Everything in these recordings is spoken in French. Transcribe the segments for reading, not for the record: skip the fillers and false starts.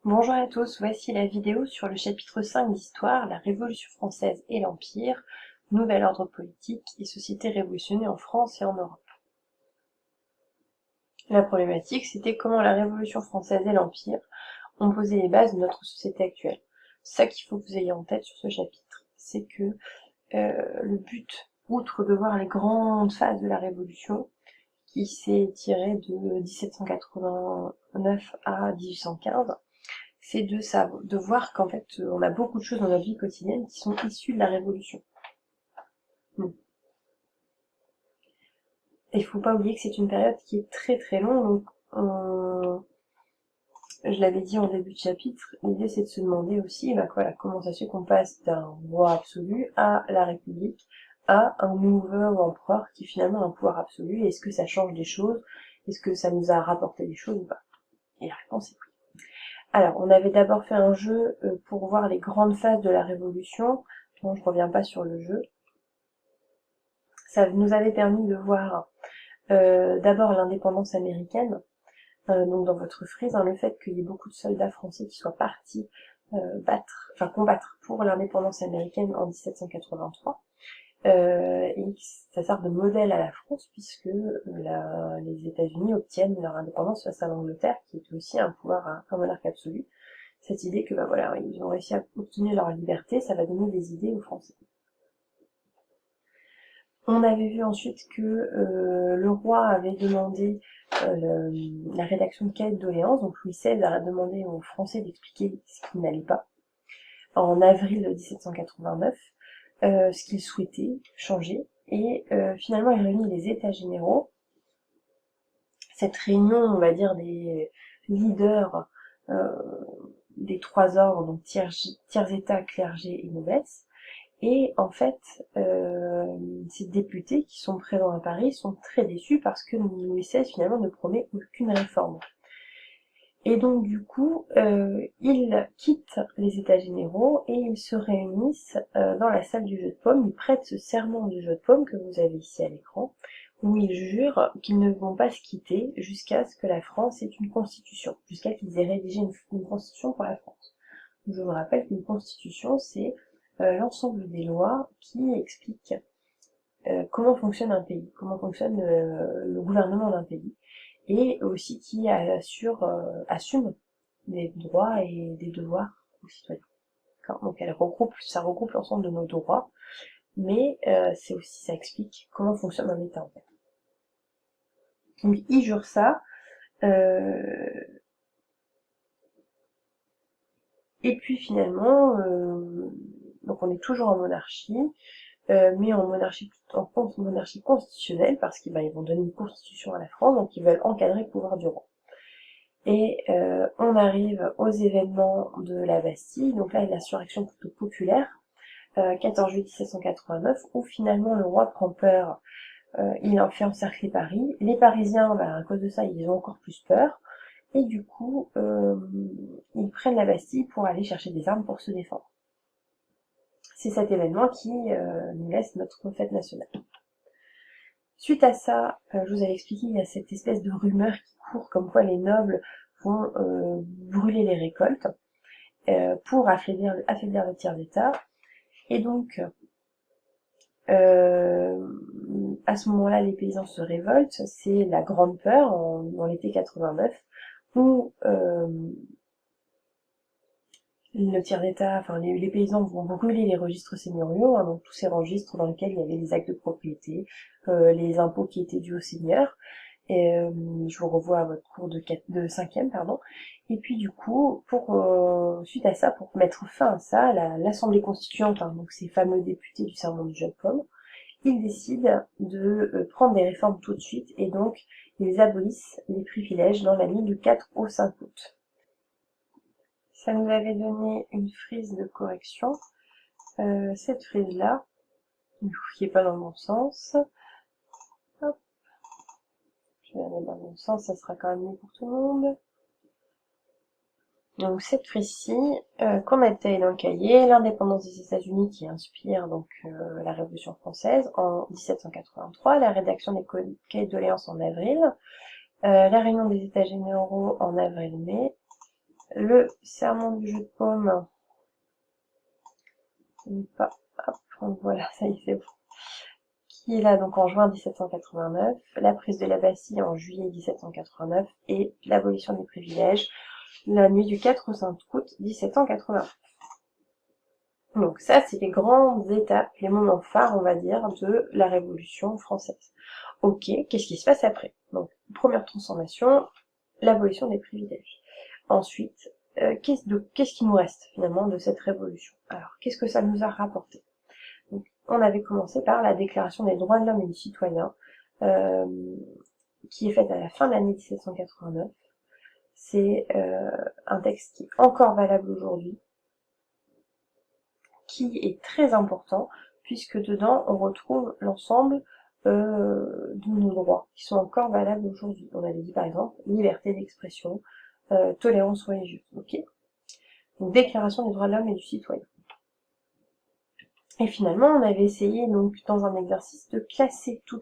Bonjour à tous, voici la vidéo sur le chapitre 5 d'Histoire, la Révolution française et l'Empire, nouvel ordre politique et société révolutionnée en France et en Europe. La problématique, c'était comment la Révolution française et l'Empire ont posé les bases de notre société actuelle. C'est ça qu'il faut que vous ayez en tête sur ce chapitre, c'est que le but, outre de voir les grandes phases de la Révolution, qui s'est tirée de 1789 à 1815, c'est de voir qu'en fait, on a beaucoup de choses dans notre vie quotidienne qui sont issues de la Révolution. Et il faut pas oublier que c'est une période qui est très très longue, donc je l'avais dit en début de chapitre, l'idée c'est de se demander aussi voilà, comment ça se fait qu'on passe d'un roi absolu à la République, à un nouveau empereur qui finalement a un pouvoir absolu, est-ce que ça change des choses, est-ce que ça nous a rapporté des choses ou pas? Et la réponse est oui. Alors, on avait d'abord fait un jeu pour voir les grandes phases de la Révolution. Non, je reviens pas sur le jeu. Ça nous avait permis de voir d'abord l'indépendance américaine, donc dans votre frise, le fait qu'il y ait beaucoup de soldats français qui soient partis combattre pour l'indépendance américaine en 1783. Et ça sert de modèle à la France puisque les États-Unis obtiennent leur indépendance face à l'Angleterre, qui était aussi un pouvoir, un monarque absolu. Cette idée que voilà, ils ont réussi à obtenir leur liberté, ça va donner des idées aux Français. On avait vu ensuite que le roi avait demandé la rédaction de cahiers de doléances, donc Louis XVI a demandé aux Français d'expliquer ce qui n'allait pas, en avril 1789, ce qu'ils souhaitaient changer, et finalement il réunit les États généraux. Cette réunion, on va dire, des leaders des trois ordres, donc tiers état, clergé et noblesse. Et en fait, ces députés qui sont présents à Paris sont très déçus parce que Louis XVI finalement ne promet aucune réforme. Et donc du coup, ils quittent les États généraux et ils se réunissent dans la salle du jeu de paume. Ils prêtent ce serment du jeu de paume que vous avez ici à l'écran, où ils jurent qu'ils ne vont pas se quitter jusqu'à ce que la France ait une constitution, jusqu'à qu'ils aient rédigé une constitution pour la France. Je vous rappelle qu'une constitution, c'est l'ensemble des lois qui expliquent comment fonctionne un pays, comment fonctionne le gouvernement d'un pays, et aussi qui assume des droits et des devoirs aux citoyens. Donc ça regroupe l'ensemble de nos droits, mais ça explique comment fonctionne un État en fait. Donc ils jurent ça, et puis finalement, donc on est toujours en monarchie, mais en monarchie constitutionnelle, parce qu'ils vont donner une constitution à la France, donc ils veulent encadrer le pouvoir du roi. Et on arrive aux événements de la Bastille, donc là l'insurrection plutôt populaire, 14 juillet 1789, où finalement le roi prend peur, il en fait encercler Paris. Les Parisiens, à cause de ça, ils ont encore plus peur, et du coup, ils prennent la Bastille pour aller chercher des armes pour se défendre. C'est cet événement qui nous laisse notre fête nationale. Suite à ça, je vous avais expliqué, il y a cette espèce de rumeur qui court comme quoi les nobles vont brûler les récoltes pour affaiblir le tiers d'État. Et donc, à ce moment-là, les paysans se révoltent. C'est la grande peur dans l'été 89, où le tiers d'État, les paysans vont brûler les registres seigneuriaux, donc tous ces registres dans lesquels il y avait les actes de propriété, les impôts qui étaient dus aux seigneurs. Et je vous revois à votre cours de 5e, pardon. Et puis du coup, suite à ça, pour mettre fin à ça, l'Assemblée constituante, donc ces fameux députés du serment du jeu de paume, ils décident de prendre des réformes tout de suite, et donc ils abolissent les privilèges dans la nuit du 4 au 5 août. Ça nous avait donné une frise de correction. Cette frise-là, ne vous fiez pas dans le bon sens. Hop. Je vais la mettre dans le bon sens, ça sera quand même mieux pour tout le monde. Donc cette frise-ci, qu'on a détaillée dans le cahier, l'indépendance des États-Unis qui inspire donc la Révolution française en 1783, la rédaction des cahiers de doléances en avril, la réunion des États généraux en avril-mai, Le serment du jeu de paume, pas, hop, voilà, ça y est, c'est bon. Qui est là donc en juin 1789, la prise de la Bastille en juillet 1789 et l'abolition des privilèges la nuit du 4 au 5 août 1789. Donc ça, c'est les grandes étapes, les moments phares, on va dire, de la Révolution française. Ok, qu'est-ce qui se passe après? Donc, première transformation, l'abolition des privilèges. Ensuite, qu'est-ce qui nous reste finalement de cette révolution? Alors, qu'est-ce que ça nous a rapporté? Donc, on avait commencé par la Déclaration des droits de l'homme et du citoyen, qui est faite à la fin de l'année 1789. C'est un texte qui est encore valable aujourd'hui, qui est très important, puisque dedans on retrouve l'ensemble de nos droits, qui sont encore valables aujourd'hui. On avait dit par exemple liberté d'expression, tolérance religieuse, ok. Donc déclaration des droits de l'homme et du citoyen. Et finalement, on avait essayé, donc, dans un exercice, de classer tous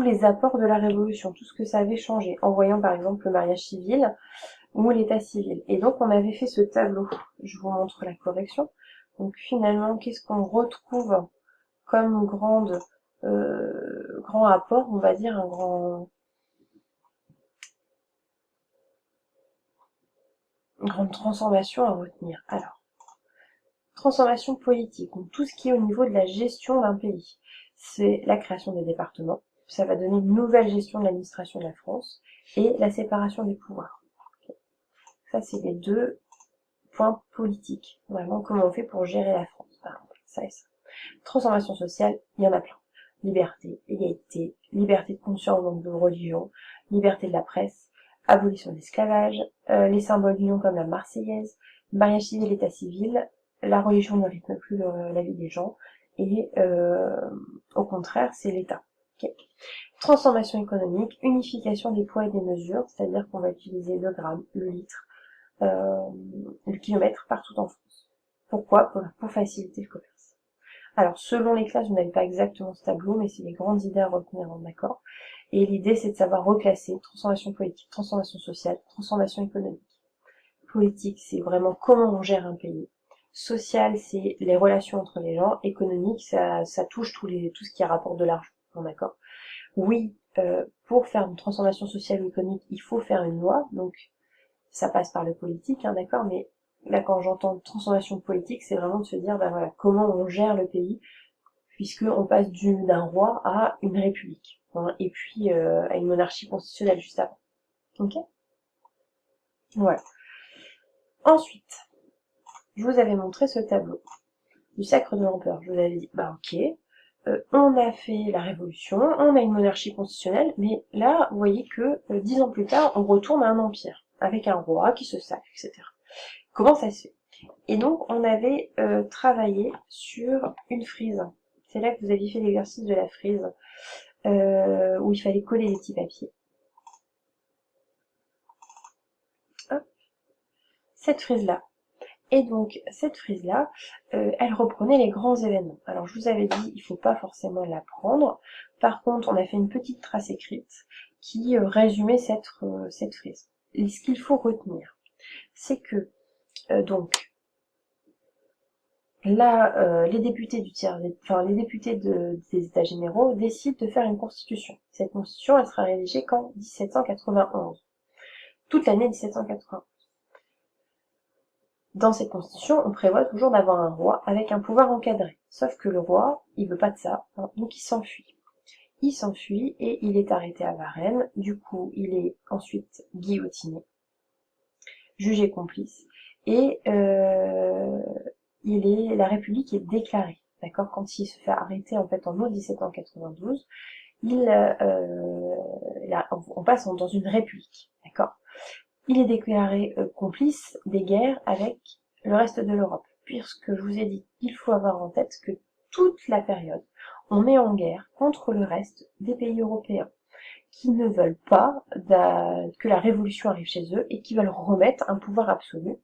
les apports de la Révolution, tout ce que ça avait changé, en voyant par exemple le mariage civil ou l'état civil. Et donc, on avait fait ce tableau. Je vous montre la correction. Donc, finalement, qu'est-ce qu'on retrouve comme grand apport, on va dire, une grande transformation à retenir. Alors, transformation politique, donc tout ce qui est au niveau de la gestion d'un pays. C'est la création des départements, ça va donner une nouvelle gestion de l'administration de la France, et la séparation des pouvoirs. Ça, c'est les deux points politiques. Vraiment, comment on fait pour gérer la France. Ça et ça. Transformation sociale, il y en a plein. Liberté, égalité, liberté de conscience, donc de religion, liberté de la presse, abolition de l'esclavage, les symboles d'union comme la Marseillaise, mariage civil, état civil, la religion ne rythme plus la vie des gens, et au contraire, c'est l'État. Okay. Transformation économique, unification des poids et des mesures, c'est-à-dire qu'on va utiliser le gramme, le litre, le kilomètre partout en France. Pourquoi? Pour faciliter le commerce. Alors, selon les classes, vous n'avez pas exactement ce tableau, mais c'est les grandes idées à retenir, d'accord? Et l'idée, c'est de savoir reclasser transformation politique, transformation sociale, transformation économique. Politique, c'est vraiment comment on gère un pays. Social, c'est les relations entre les gens. Économique, ça touche tout ce qui a rapport de l'argent, d'accord? Oui, pour faire une transformation sociale ou économique, il faut faire une loi, donc ça passe par le politique, d'accord? Mais là, quand j'entends transformation politique, c'est vraiment de se dire, ben voilà, comment on gère le pays, puisqu'on passe d'un roi à une république, hein, et puis à une monarchie constitutionnelle juste avant. Ok? Voilà. Ensuite, je vous avais montré ce tableau du sacre de l'empereur. Je vous avais dit, bah ok, on a fait la révolution, on a une monarchie constitutionnelle, mais là, vous voyez que 10 ans plus tard, on retourne à un empire, avec un roi qui se sacre, etc. Comment ça se fait? Et donc, on avait travaillé sur une frise. C'est là que vous aviez fait l'exercice de la frise, où il fallait coller les petits papiers. Hop. Cette frise-là. Et donc, cette frise-là, elle reprenait les grands événements. Alors, je vous avais dit, il faut pas forcément la prendre. Par contre, on a fait une petite trace écrite qui résumait cette frise. Et ce qu'il faut retenir, c'est que, donc, là, les députés les députés des États généraux décident de faire une constitution. Cette constitution, elle sera rédigée qu'en 1791. Toute l'année 1791. Dans cette constitution, on prévoit toujours d'avoir un roi avec un pouvoir encadré. Sauf que le roi, il veut pas de ça, hein, donc il s'enfuit. Il s'enfuit et il est arrêté à Varennes. Du coup, il est ensuite guillotiné, jugé complice, et la République est déclarée. D'accord? Quand il se fait arrêter en fait en août 1792, on passe dans une république. D'accord? Il est déclaré complice des guerres avec le reste de l'Europe, puisque je vous ai dit qu'il faut avoir en tête que toute la période, on est en guerre contre le reste des pays européens, qui ne veulent pas que la révolution arrive chez eux et qui veulent remettre un pouvoir absolu,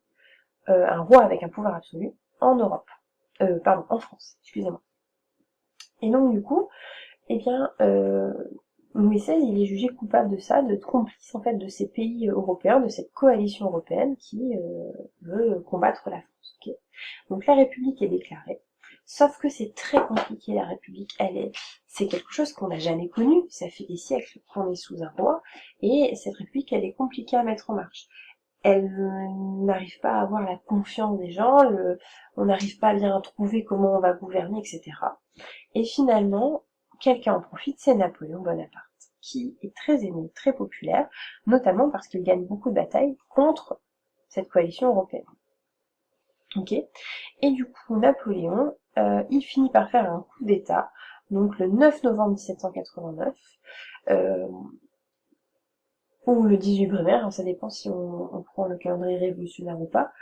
un roi avec un pouvoir absolu, en Europe. En France, excusez-moi. Et donc du coup, eh bien, Louis XVI, il est jugé coupable de ça, de complice en fait de ces pays européens, de cette coalition européenne qui veut combattre la France. Okay, donc la République est déclarée, sauf que c'est très compliqué. La République, c'est quelque chose qu'on n'a jamais connu. Ça fait des siècles qu'on est sous un roi, et cette République, elle est compliquée à mettre en marche. Elle n'arrive pas à avoir la confiance des gens, on n'arrive pas bien à trouver comment on va gouverner, etc. Et finalement, quelqu'un en profite, c'est Napoléon Bonaparte, qui est très aimé, très populaire, notamment parce qu'il gagne beaucoup de batailles contre cette coalition européenne. Ok. Et du coup, Napoléon, il finit par faire un coup d'État, donc le 9 novembre 1789, ou le 18 Brumaire, hein, ça dépend si on prend le calendrier révolutionnaire ou pas,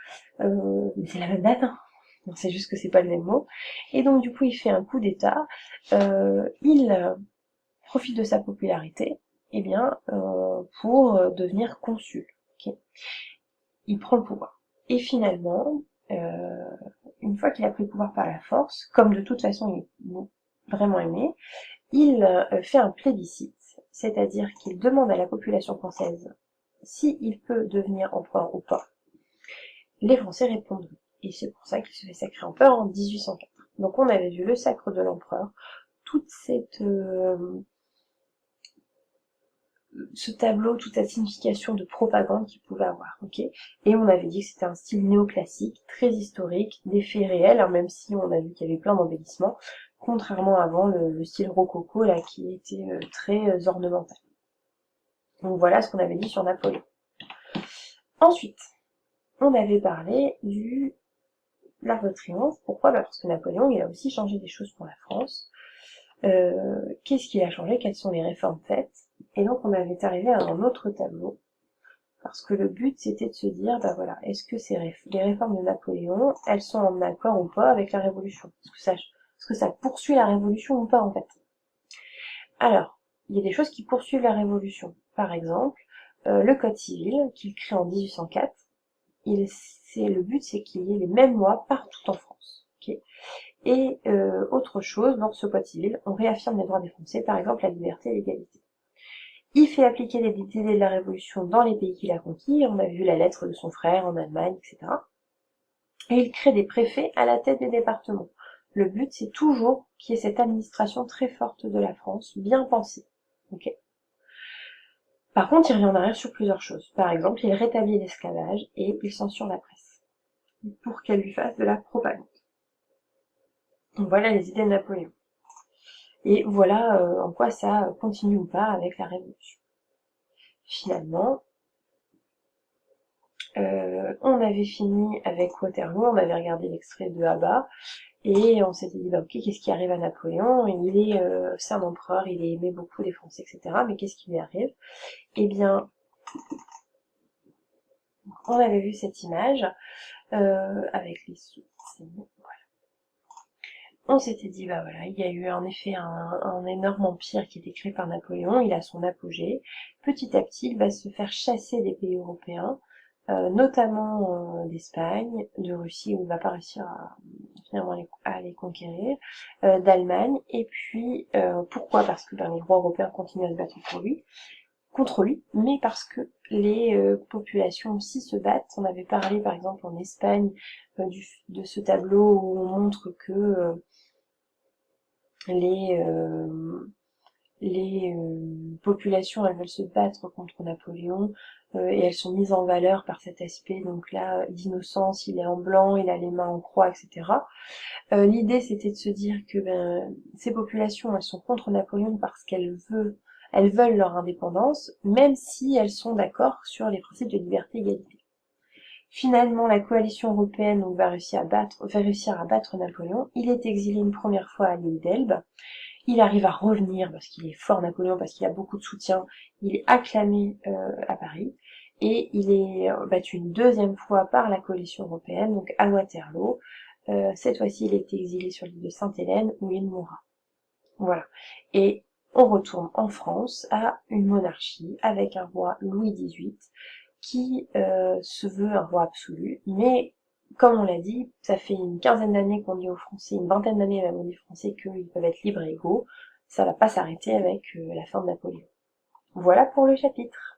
mais c'est la même date, hein. C'est juste que c'est pas le même mot. Et donc du coup, il fait un coup d'État, il profite de sa popularité, eh bien, pour devenir consul. Okay, il prend le pouvoir. Et finalement, une fois qu'il a pris le pouvoir par la force, comme de toute façon il est vraiment aimé, il fait un plébiscite, c'est-à-dire qu'il demande à la population française s'il peut devenir empereur ou pas. Les Français répondent oui. Et c'est pour ça qu'il se fait sacrer empereur en 1804. Donc on avait vu le sacre de l'empereur, toute ce tableau, toute cette signification de propagande qu'il pouvait avoir, ok. Et on avait dit que c'était un style néoclassique, très historique, des faits réels, hein, même si on a vu qu'il y avait plein d'embellissements, contrairement avant le style rococo là qui était très ornemental. Donc voilà ce qu'on avait dit sur Napoléon. Ensuite, on avait parlé du l'Arc de Triomphe. Pourquoi ? Parce que Napoléon, il a aussi changé des choses pour la France. Qu'est-ce qu'il a changé ? Quelles sont les réformes faites ? Et donc on avait arrivé à un autre tableau, parce que le but c'était de se dire, bah voilà, est-ce que les réformes de Napoléon, elles sont en accord ou pas avec la Révolution ? Est-ce que ça poursuit la Révolution ou pas en fait ? Alors, il y a des choses qui poursuivent la Révolution. Par exemple, le Code civil, qu'il crée en 1804, le but c'est qu'il y ait les mêmes lois partout en France. Okay, et autre chose, dans ce Code civil, on réaffirme les droits des Français, par exemple la liberté et l'égalité. Il fait appliquer les idées de la Révolution dans les pays qu'il a conquis, on a vu la lettre de son frère en Allemagne, etc. Et il crée des préfets à la tête des départements. Le but, c'est toujours qu'il y ait cette administration très forte de la France, bien pensée. Okay. Par contre, il revient en arrière sur plusieurs choses. Par exemple, il rétablit l'esclavage et il censure la presse, pour qu'elle lui fasse de la propagande. Donc voilà les idées de Napoléon. Et voilà en quoi ça continue ou pas avec la Révolution. Finalement, on avait fini avec Waterloo, on avait regardé l'extrait de Abba, et on s'était dit, bah ok, qu'est-ce qui arrive à Napoléon ? C'est un empereur, il est aimé beaucoup des Français, etc. Mais qu'est-ce qui lui arrive ? Eh bien, on avait vu cette image avec les sous. Voilà. On s'était dit, bah voilà, il y a eu en effet un énorme empire qui était créé par Napoléon, il a son apogée. Petit à petit, il va se faire chasser des pays européens, notamment d'Espagne, de Russie, où il va pas réussir à finalement à les conquérir, d'Allemagne, et puis pourquoi ? Parce que les rois européens continuent à se battre contre lui, mais parce que les populations aussi se battent. On avait parlé par exemple en Espagne de ce tableau où on montre que les populations, elles veulent se battre contre Napoléon, et elles sont mises en valeur par cet aspect, donc là, d'innocence, il est en blanc, il a les mains en croix, etc. L'idée, c'était de se dire que ces populations, elles sont contre Napoléon parce elles veulent leur indépendance, même si elles sont d'accord sur les principes de liberté et égalité. Finalement, la coalition européenne donc, va réussir à battre Napoléon. Il est exilé une première fois à l'île d'Elbe. Il arrive à revenir parce qu'il est fort Napoléon, parce qu'il a beaucoup de soutien. Il est acclamé à Paris. Et il est battu une deuxième fois par la coalition européenne, donc à Waterloo. Cette fois-ci, il est exilé sur l'île de Sainte-Hélène, où il mourra. Voilà. Et on retourne en France à une monarchie avec un roi Louis XVIII qui se veut un roi absolu, mais comme on l'a dit, ça fait une quinzaine d'années qu'on dit aux Français, une vingtaine d'années même on dit aux Français qu'ils peuvent être libres et égaux. ça va pas s'arrêter avec la fin de Napoléon. Voilà pour le chapitre.